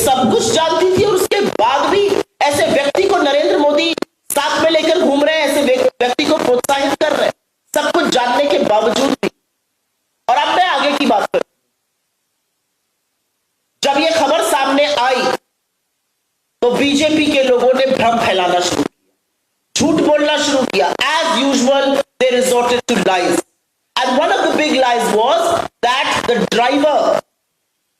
सब कुछ जानती थी और उसके बाद भी ऐसे व्यक्ति को नरेंद्र मोदी साथ में लेकर घूम रहे हैं, ऐसे व्यक्ति को प्रोत्साहित कर रहे हैं, सब कुछ जानने के बावजूद भी। और अब मैं आगे की बात करूं, जब यह खबर सामने आई तो बीजेपी के लोगों ने भ्रम फैलाना शुरू किया, झूठ बोलना शुरू किया। As usual they resorted to lies, and one of the big lies was that the driver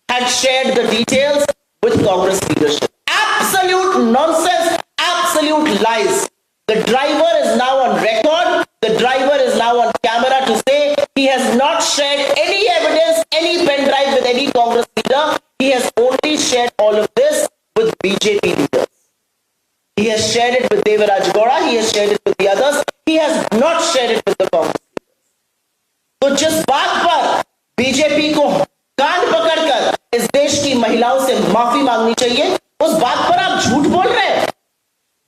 had shared the details with Congress leadership. Absolute nonsense, absolute lies. The driver is now on record. The driver is now on camera to say he has not shared any evidence, any pen drive with any Congress leader. He has only shared all of this with BJP leaders. He has shared it with Devaraj Gowda. He has shared it with the others. He has not shared it with the Congress leaders. तो जिस बात पर BJP को कान पकड़कर इस देश की महिलाओं से माफी मांगनी चाहिए, उस बात पर आप झूठ बोल रहे हैं।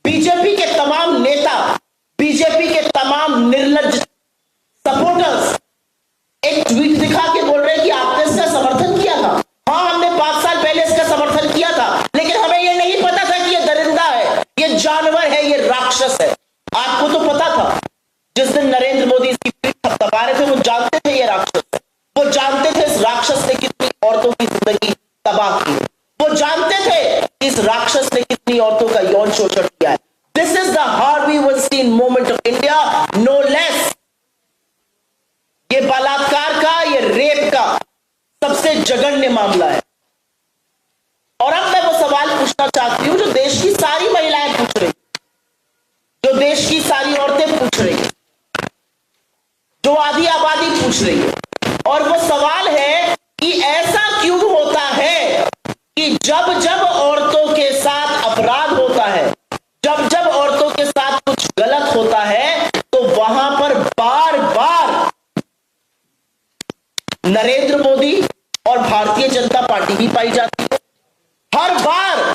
बीजेपी के तमाम नेता, बीजेपी के तमाम निर्लज्ज सपोर्टर्स एक ट्वीट दिखा के बोल रहे हैं कि आपने इसका समर्थन किया था। हाँ, हमने 5 साल पहले इसका समर्थन किया था, लेकिन हमें यह नहीं पता था कि यह दरिंदा है, यह जानवर है, यह राक्षस है। आपको तो पता था। जिस दिन नरेंद्र मोदी इसकी पीठ थपथपा रहे थे, वो जानते थे यह राक्षस है। वो जानते थे इस राक्षस ने कितनी औरतों की जिंदगी तबाह की है। वो जानते थे कि इस राक्षस ने कितनी औरतों का यौन शोषण किया है। This is the Harvey Weinstein moment of India, no less. ये बलात्कार का, ये रेप का सबसे जघन्य मामला है। और अब मैं वो सवाल पूछना चाहती हूं जो देश की सारी महिलाएं पूछ रही, जो देश की सारी औरतें पूछ रही, जो आधी आबादी पूछ रही है। और वो सवाल है कि ऐसा क्यों होता है कि जब जब औरतों के साथ अपराध होता है, जब जब औरतों के साथ कुछ गलत होता है, तो वहां पर बार बार नरेंद्र मोदी और भारतीय जनता पार्टी ही पाई जाती है। हर बार